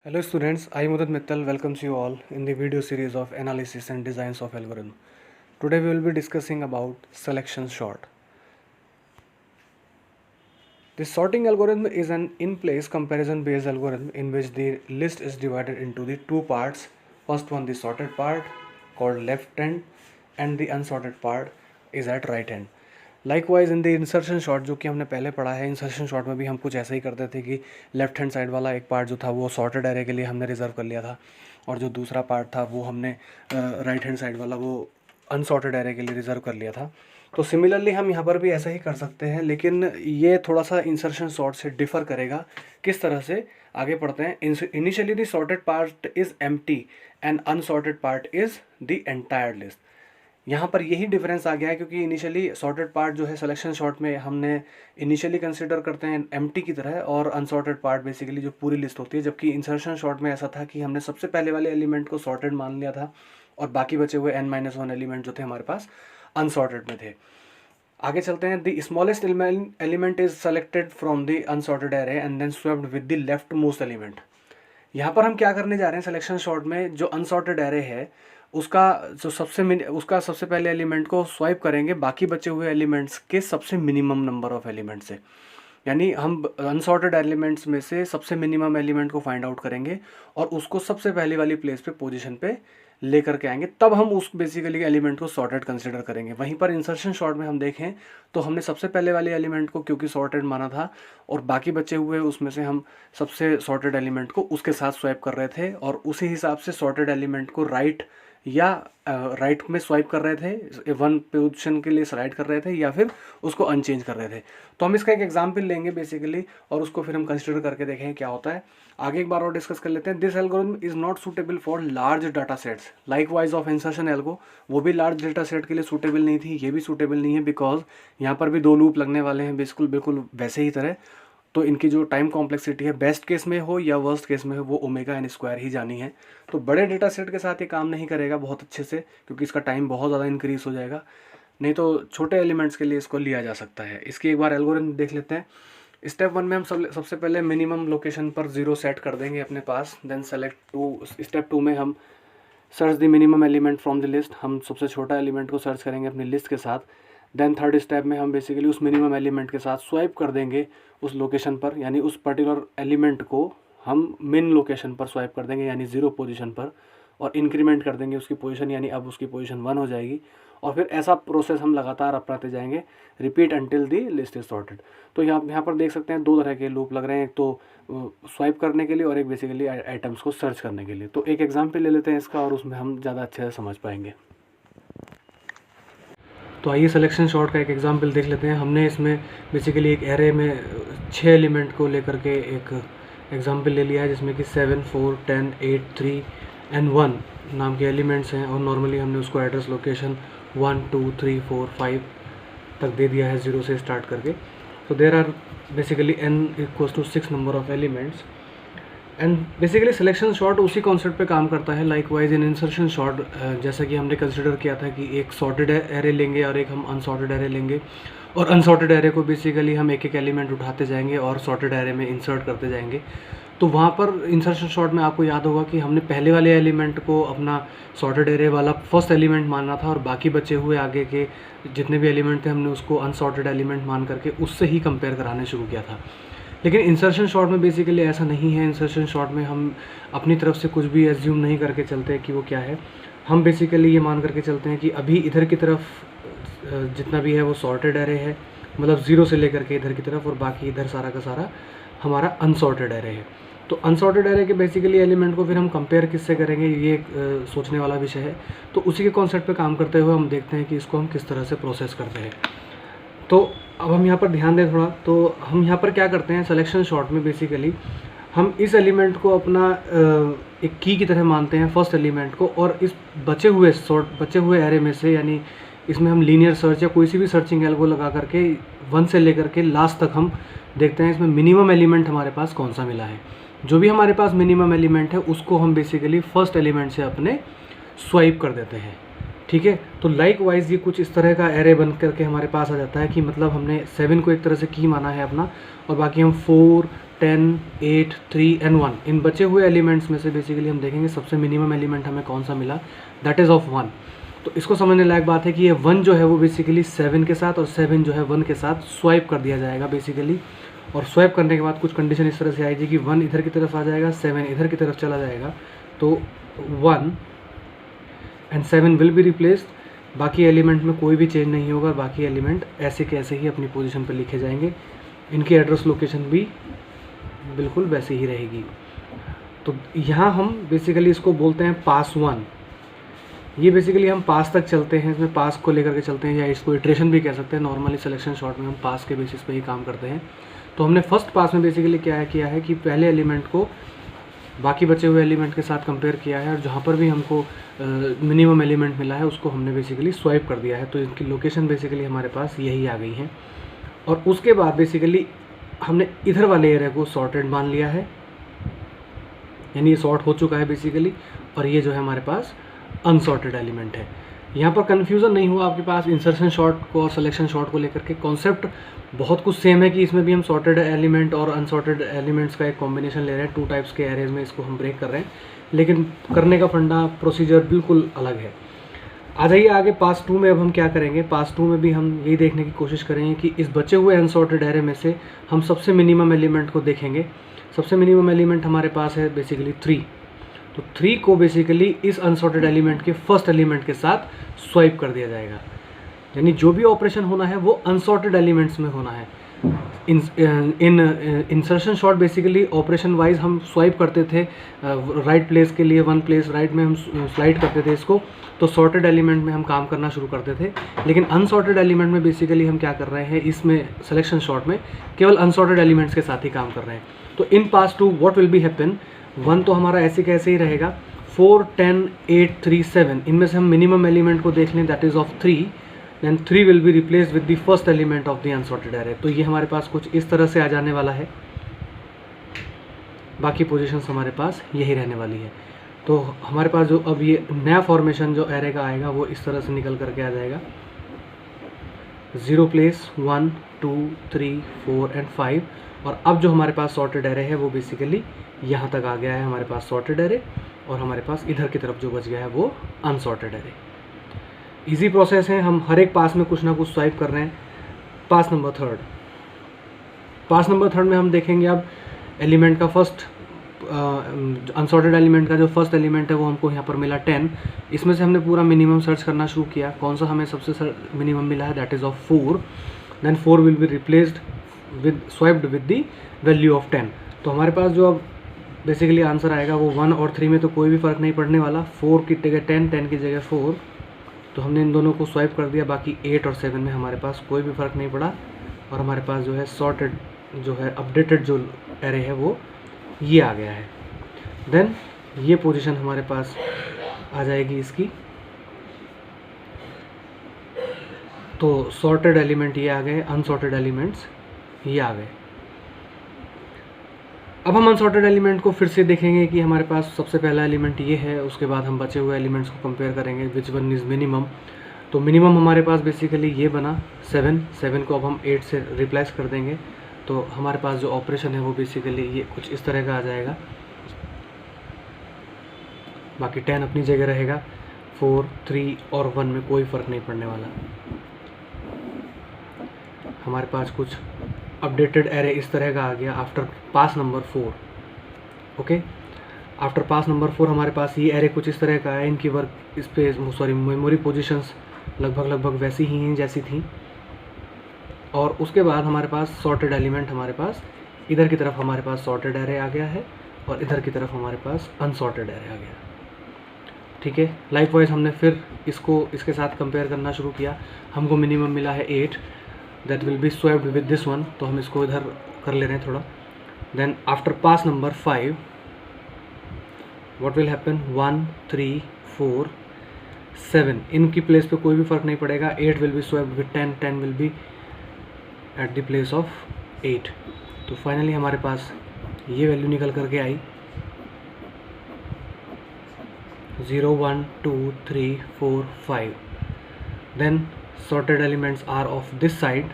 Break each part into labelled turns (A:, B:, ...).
A: Hello students, I Mudad Mittal welcomes you all in the video series of analysis and designs of algorithm. Today we will be discussing about selection sort. The sorting algorithm is an in-place comparison based algorithm in which the list is divided into the two parts. First one, the sorted part called left hand, and the unsorted part is at right hand. Likewise in the insertion shot जो कि हमने पहले पढ़ा है, insertion shot में भी हम कुछ ऐसा ही करते थे कि लेफ्ट हैंड साइड वाला एक पार्ट जो था वो सॉर्टेड एरे के लिए हमने रिजर्व कर लिया था, और जो दूसरा पार्ट था वो हमने राइट हैंड साइड वाला वो अनसॉर्टेड एरे के लिए रिजर्व कर लिया था। तो सिमिलरली हम यहाँ पर भी ऐसा ही कर सकते हैं, लेकिन ये थोड़ा सा इंसर्शन शॉट से डिफ़र करेगा। किस तरह से, आगे पढ़ते हैं। Initially the sorted part is empty and unsorted part is the entire list. यहाँ पर यही डिफरेंस आ गया है, क्योंकि इनिशियली सॉर्टेड पार्ट जो है सिलेक्शन शॉट में हमने इनिशियली कंसिडर करते हैं एम्प्टी की तरह, और अनसॉर्टेड पार्ट बेसिकली जो पूरी लिस्ट होती है। जबकि इंसर्शन शॉट में ऐसा था कि हमने सबसे पहले वाले एलिमेंट को सॉर्टेड मान लिया था और बाकी बचे हुए n-1 एलिमेंट जो थे हमारे पास अनसॉर्टेड में थे। आगे चलते हैं। The smallest element is selected from the unsorted array and then swapped with the leftmost element. यहाँ पर हम क्या करने जा रहे हैं, सिलेक्शन शॉट में जो अनसॉर्टेड एरे है उसका सबसे पहले एलिमेंट को स्वाइप करेंगे बाकी बचे हुए एलिमेंट्स के सबसे मिनिमम नंबर ऑफ एलिमेंट से। यानी हम अनसॉर्टेड एलिमेंट्स में से सबसे मिनिमम एलिमेंट को फाइंड आउट करेंगे और उसको सबसे पहले वाली प्लेस पे पोजीशन पे लेकर के आएंगे, तब हम उस बेसिकली एलिमेंट को सॉर्टेड कंसिडर करेंगे। वहीं पर इंसर्शन शॉट में हम देखें तो हमने सबसे पहले वाले एलिमेंट को क्योंकि सॉर्टेड माना था, और बाकी बचे हुए उसमें से हम सबसे सॉर्टेड एलिमेंट को उसके साथ स्वैप कर रहे थे, और उसी हिसाब से सॉर्टेड एलिमेंट को राइट में स्वाइप कर रहे थे, वन पोजीशन के लिए स्लाइड कर रहे थे, या फिर उसको अनचेंज कर रहे थे। तो हम इसका एक एग्जांपल लेंगे बेसिकली, और उसको फिर हम कंसिडर करके देखेंगे क्या होता है। आगे एक बार और डिस्कस कर लेते हैं। This algorithm is not suitable for large data sets likewise of insertion algo. वो भी लार्ज डाटा सेट के लिए सूटेबल नहीं थी, ये भी सूटेबल नहीं है, बिकॉज यहाँ पर भी दो लूप लगने वाले हैं बिल्कुल वैसे ही तरह। तो इनकी जो टाइम कॉम्प्लेक्सिटी है, बेस्ट केस में हो या वर्स्ट केस में हो, वो ओमेगा एन स्क्वायर ही जानी है। तो बड़े डेटा सेट के साथ ये काम नहीं करेगा बहुत अच्छे से, क्योंकि इसका टाइम बहुत ज़्यादा इंक्रीज हो जाएगा। नहीं तो छोटे एलिमेंट्स के लिए इसको लिया जा सकता है। इसकी एक बार एल्गोरिथम देख लेते हैं। स्टेप 1 में हम सबसे पहले मिनिमम लोकेशन पर 0 सेट कर देंगे अपने पास। Then select 2। स्टेप 2 में हम search the minimum element from the list. हम सबसे छोटा एलिमेंट को सर्च करेंगे अपनी लिस्ट के साथ। देन थर्ड स्टेप में हम बेसिकली उस मिनिमम एलिमेंट के साथ स्वाइप कर देंगे उस लोकेशन पर, यानी उस पर्टिकुलर एलिमेंट को हम मिन लोकेशन पर स्वाइप कर देंगे, यानी 0 पोजीशन पर, और इंक्रीमेंट कर देंगे उसकी पोजीशन, यानी अब उसकी पोजीशन 1 हो जाएगी। और फिर ऐसा प्रोसेस हम लगातार अपनाते जाएंगे, repeat until the list is sorted. तो यहाँ पर देख सकते हैं दो तरह के लूप लग रहे हैं, एक तो स्वाइप करने के लिए और एक बेसिकली आइटम्स को सर्च करने के लिए। तो एक एग्जाम्पल ले लेते हैं इसका, और उसमें हम ज़्यादा अच्छे से समझ पाएंगे। तो आइए सिलेक्शन शॉट का एक एग्जांपल देख लेते हैं। हमने इसमें बेसिकली एक एरे में 6 एलिमेंट को लेकर के एक एग्जांपल ले लिया है, जिसमें कि 7, 4, 10, 8, 3 एंड 1 नाम के एलिमेंट्स हैं, और नॉर्मली हमने उसको एड्रेस लोकेशन 1, 2, 3, 4, 5 तक दे दिया है, 0 से स्टार्ट करके। तो there are basically n equals to 6 number of elements, and basically selection sort उसी कॉन्सेप्ट पे काम करता है लाइकवाइज इन इंसर्शन शॉट। जैसा कि हमने कंसिडर किया था कि एक सॉर्टेड एरे लेंगे और एक हम अनसॉर्टेड एरे लेंगे, और अनसॉर्टेड एरे को बेसिकली हम एक एक एलिमेंट उठाते जाएंगे और सॉर्टेड एरे में इंसर्ट करते जाएंगे। तो वहाँ पर इंसर्शन शॉट में आपको याद होगा कि हमने पहले वाले एलिमेंट को अपना सॉर्टेड एरे वाला फर्स्ट एलिमेंट मानना था, और बाकी बचे हुए आगे के जितने भी एलिमेंट थे हमने उसको अनसॉर्टेड एलिमेंट मान करके उससे ही कंपेयर कराने शुरू किया था। लेकिन इंसर्शन शॉट में बेसिकली ऐसा नहीं है। इंसर्शन शॉट में हम अपनी तरफ से कुछ भी एज्यूम नहीं करके चलते कि वो क्या है। हम बेसिकली ये मान करके चलते हैं कि अभी इधर की तरफ जितना भी है वो सॉर्टेड एरे है, मतलब 0 से लेकर के इधर की तरफ, और बाकी इधर सारा का सारा हमारा अनसॉर्टेड एरे है। तो अनसॉर्टेड एरे के बेसिकली एलिमेंट को फिर हम कंपेयर किससे करेंगे, ये एक सोचने वाला विषय है। तो उसी के कॉन्सेप्ट पे काम करते हुए हम देखते हैं कि इसको हम किस तरह से प्रोसेस करते हैं। तो अब हम यहाँ पर ध्यान दें थोड़ा। तो हम यहाँ पर क्या करते हैं, सिलेक्शन शॉट में बेसिकली हम इस एलिमेंट को अपना एक की तरह मानते हैं, फर्स्ट एलिमेंट को, और इस बचे हुए एरे में से, यानी इसमें हम लीनियर सर्च या कोई सी भी सर्चिंग एल्गो लगा करके 1 से लेकर के लास्ट तक हम देखते हैं इसमें मिनिमम एलिमेंट हमारे पास कौन सा मिला है। जो भी हमारे पास मिनिमम एलिमेंट है उसको हम बेसिकली फर्स्ट एलिमेंट से अपने स्वाइप कर देते हैं। ठीक है, तो लाइक वाइज ये कुछ इस तरह का एरे बन करके हमारे पास आ जाता है कि मतलब हमने 7 को एक तरह से की माना है अपना, और बाकी हम 4, 10, 8, 3 एंड 1, इन बचे हुए एलिमेंट्स में से बेसिकली हम देखेंगे सबसे मिनिमम एलिमेंट हमें कौन सा मिला, दैट इज़ ऑफ 1। तो इसको समझने लायक बात है कि ये 1 जो है वो बेसिकली 7 के साथ और 7 जो है 1 के साथ स्वाइप कर दिया जाएगा बेसिकली। और स्वाइप करने के बाद कुछ कंडीशन इस तरह से आएगी कि 1 इधर की तरफ आ जाएगा, 7 इधर की तरफ चला जाएगा, तो 1 एंड 7 विल बी रिप्लेस्ड। बाकी एलिमेंट में कोई भी चेंज नहीं होगा, बाकी एलिमेंट ऐसे के ऐसे ही अपनी पोजीशन पर लिखे जाएंगे, इनकी एड्रेस लोकेशन भी बिल्कुल वैसे ही रहेगी। तो यहाँ हम बेसिकली इसको बोलते हैं पास 1। ये बेसिकली हम पास तक चलते हैं, इसमें पास को लेकर के चलते हैं, या इसको इटरेशन भी कह सकते हैं। नॉर्मली सिलेक्शन शॉर्ट में हम पास के बेसिस पे ही काम करते हैं। तो हमने फर्स्ट पास में बेसिकली क्या किया है कि पहले एलिमेंट को बाकी बचे हुए एलिमेंट के साथ कंपेयर किया है, और जहाँ पर भी हमको मिनिमम एलिमेंट मिला है उसको हमने बेसिकली स्वाइप कर दिया है। तो इनकी लोकेशन बेसिकली हमारे पास यही आ गई है। और उसके बाद बेसिकली हमने इधर वाले एरिया को सॉर्टेड मान लिया है, यानी ये सॉर्ट हो चुका है बेसिकली, और ये जो है हमारे पास अनसॉर्टेड एलिमेंट है। यहाँ पर कन्फ्यूज़न नहीं हुआ आपके पास इंसर्शन शॉर्ट को और सिलेक्शन शॉर्ट को लेकर के। कॉन्सेप्ट बहुत कुछ सेम है कि इसमें भी हम सॉर्टेड एलिमेंट और अनसॉर्टेड एलिमेंट्स का एक कॉम्बिनेशन ले रहे हैं, 2 टाइप्स के एरेज में इसको हम ब्रेक कर रहे हैं, लेकिन करने का फंडा प्रोसीजर बिल्कुल अलग है। आ जाइए आगे पास 2 में। अब हम क्या करेंगे, पास 2 में भी हम यही देखने की कोशिश करेंगे कि इस बचे हुए अनसॉर्टेड एरे में से हम सबसे मिनिमम एलिमेंट को देखेंगे। सबसे मिनिमम एलिमेंट हमारे पास है बेसिकली 3। तो 3 को बेसिकली इस अनसॉर्टेड एलिमेंट के फर्स्ट एलिमेंट के साथ स्वाइप कर दिया जाएगा, यानी जो भी ऑपरेशन होना है वो अनसॉर्टेड एलिमेंट्स में होना है। In insertion sort basically operation wise हम स्वाइप करते थे, राइट प्लेस के लिए 1 प्लेस राइट में हम स्लाइड करते थे इसको, तो सॉर्टेड एलिमेंट में हम काम करना शुरू करते थे। लेकिन अनसॉर्टेड एलिमेंट में बेसिकली हम क्या कर रहे हैं, इसमें सिलेक्शन शॉर्ट में केवल अनसॉर्टेड एलिमेंट्स के साथ ही काम कर रहे हैं। तो इन पास 2 व्हाट विल बी हैपन, 1 तो हमारा ऐसे कैसे ही रहेगा, 4, 10, 8, 3, 7, इनमें से हम मिनिमम एलिमेंट को देख लें, that is of 3, then 3 will be replaced with the first element of the unsorted array। तो ये हमारे पास कुछ इस तरह से आ जाने वाला है, बाकी पोजीशंस हमारे पास यही रहने वाली है। तो हमारे पास जो अब ये नया फॉर्मेशन जो एरे का आएगा वो इस तरह से निकल करके आ जाएगा, 0 प्लेस 1, 2, 3, 4 एंड 5। और अब जो हमारे पास सॉर्टेड एरे है वो बेसिकली यहाँ तक आ गया है हमारे पास सॉर्टेड एरे, और हमारे पास इधर की तरफ जो बच गया है वो अनसॉर्टेड एरे। इजी प्रोसेस है, हम हर एक पास में कुछ ना कुछ स्वाइप कर रहे हैं। पास नंबर 3, पास नंबर 3 में हम देखेंगे अब एलिमेंट का फर्स्ट अनसॉर्टेड एलिमेंट का जो फर्स्ट एलिमेंट है वो हमको यहाँ पर मिला 10। इसमें से हमने पूरा मिनिमम सर्च करना शुरू किया, कौन सा हमें सबसे मिनिमम मिला है, that is of 4। Then 4 will be replaced with swiped with the value of 10। तो हमारे पास जो अब बेसिकली आंसर आएगा वो 1 और 3 में तो कोई भी फ़र्क नहीं पड़ने वाला, 4 की जगह 10, 10 की जगह 4, तो हमने इन दोनों को स्वाइप कर दिया। बाकी 8 और 7 में हमारे पास कोई भी फ़र्क नहीं पड़ा, और हमारे पास जो है सॉर्टेड जो है अपडेटेड जो एरे है वो ये आ गया है। देन ये पोजीशन हमारे पास आ जाएगी इसकी, तो सॉर्टेड एलिमेंट ये आ गए, अनसॉर्टेड एलिमेंट्स ये आ गए। अब हम अनसॉर्टेड एलिमेंट को फिर से देखेंगे कि हमारे पास सबसे पहला एलिमेंट ये है, उसके बाद हम बचे हुए एलिमेंट्स को कंपेयर करेंगे विच वन इज़ मिनिमम। तो मिनिमम हमारे पास बेसिकली ये बना 7 को अब हम 8 से रिप्लेस कर देंगे, तो हमारे पास जो ऑपरेशन है वो बेसिकली ये कुछ इस तरह का आ जाएगा। बाकी 10 अपनी जगह रहेगा, 4, 3 और 1 में कोई फ़र्क नहीं पड़ने वाला। हमारे पास कुछ अपडेटेड एरे इस तरह का आ गया after pass number 4। Okay, after pass number 4 हमारे पास ये एरे कुछ इस तरह का है। इनकी वर्क स्पेस मेमोरी पोजीशंस लगभग वैसी ही हैं जैसी थी। और उसके बाद हमारे पास सॉर्टेड एलिमेंट, हमारे पास इधर की तरफ हमारे पास सॉर्टेड एरे आ गया है, और इधर की तरफ हमारे पास अनसॉर्टेड एरे आ गया। ठीक है, लाइकवाइज हमने फिर इसको इसके साथ कंपेयर करना शुरू किया। हमको मिनिमम मिला है 8, that will be swapped with this one, तो हम इसको इधर कर ले रहे हैं थोड़ा। Then after pass number 5 what will happen, 1, 3, 4, 7, इनकी प्लेस पे कोई भी फ़र्क नहीं पड़ेगा। 8 will be swapped with 10, 10 will be at the place of 8। तो फाइनली हमारे पास ये वैल्यू निकल करके आई 0, 1, 2, 3, 4, 5। Then sorted elements are of this side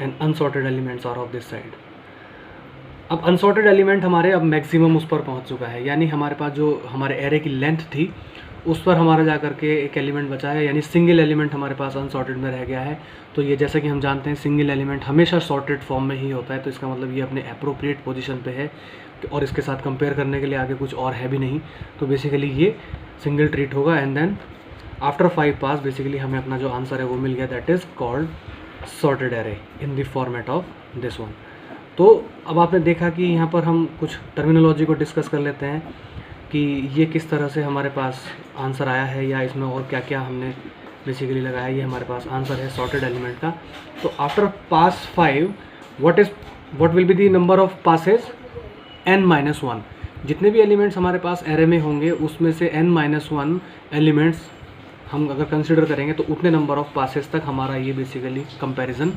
A: and unsorted elements are of this side. अब अनसॉर्टेड एलिमेंट हमारे अब मैक्सिमम उस पर पहुंच चुका है, यानी हमारे पास जो हमारे एरे की लेंथ थी उस पर हमारा जा करके एक एलिमेंट बचा है, यानी सिंगल एलिमेंट हमारे पास अनसॉर्टेड में रह गया है। तो ये जैसा कि हम जानते हैं सिंगल एलिमेंट हमेशा सॉर्टेड फॉर्म में ही होता है, तो इसका मतलब ये अपने अप्रोप्रिएट पोजीशन पे है और इसके साथ कंपेयर करने के लिए आगे कुछ और है भी नहीं। तो बेसिकली ये सिंगल ट्रीट होगा and then after 5 pass basically हमें अपना जो आंसर है वो मिल गया, that is called sorted array in the format of this one. तो अब आपने देखा कि यहाँ पर हम कुछ टर्मिनोलॉजी को डिस्कस कर लेते हैं कि ये किस तरह से हमारे पास आंसर आया है या इसमें और क्या क्या हमने बेसिकली लगाया। ये हमारे पास आंसर है सॉर्टेड एलिमेंट का। तो after pass 5 what will be the number of passes n-1। जितने भी एलिमेंट्स हमारे पास एरे में होंगे उसमें से n-1 एलिमेंट्स हम अगर कंसिडर करेंगे तो उतने नंबर ऑफ पासेस तक हमारा ये बेसिकली कंपैरिजन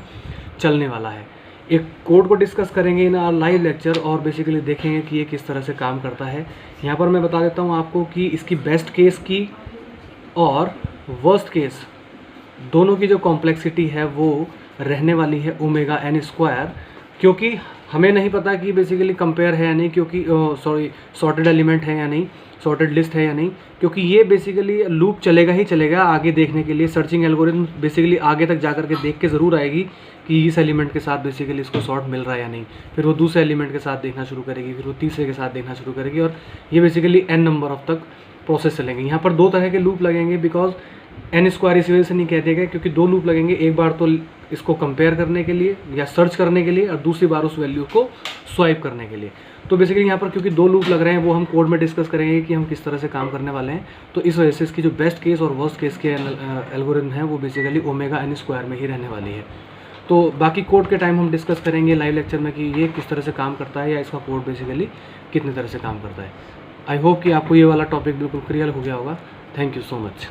A: चलने वाला है। एक कोड को डिस्कस करेंगे इन आवर लाइव लेक्चर और बेसिकली देखेंगे कि ये किस तरह से काम करता है। यहाँ पर मैं बता देता हूँ आपको कि इसकी बेस्ट केस की और वर्स्ट केस दोनों की जो कॉम्प्लेक्सिटी है वो रहने वाली है ओमेगा n स्क्वायर, क्योंकि हमें नहीं पता कि बेसिकली कंपेयर है या नहीं, क्योंकि सॉर्टेड एलिमेंट है या नहीं, सॉर्टेड लिस्ट है या नहीं, क्योंकि ये बेसिकली लूप चलेगा ही चलेगा आगे देखने के लिए। सर्चिंग एल्गोरिथम बेसिकली आगे तक जा करके देख के ज़रूर आएगी कि इस एलिमेंट के साथ बेसिकली इसको सॉर्ट मिल रहा है या नहीं, फिर वो दूसरे एलिमेंट के साथ देखना शुरू करेगी, फिर वो तीसरे के साथ देखना शुरू करेगी और ये बेसिकली n नंबर ऑफ तक प्रोसेस चलेंगे। यहाँ पर 2 तरह के लूप लगेंगे, बिकॉज n स्क्वायर इस वजह से नहीं कहते गए क्योंकि 2 लूप लगेंगे, एक बार तो इसको कंपेयर करने के लिए या सर्च करने के लिए और दूसरी बार उस वैल्यू को स्वाइप करने के लिए। तो बेसिकली यहाँ पर क्योंकि 2 लूप लग रहे हैं वो हम कोड में डिस्कस करेंगे कि हम किस तरह से काम करने वाले हैं। तो इस वजह से इसकी जो बेस्ट केस और वर्स्ट केस के एल्गोरिथम है वो बेसिकली ओमेगा n स्क्वायर में ही रहने वाली है। तो बाकी कोड के टाइम हम डिस्कस करेंगे लाइव लेक्चर में कि ये किस तरह से काम करता है या इसका कोड बेसिकली कितनी तरह से काम करता है। आई होप कि आपको ये वाला टॉपिक बिल्कुल क्लियर हो गया होगा। Thank you so much.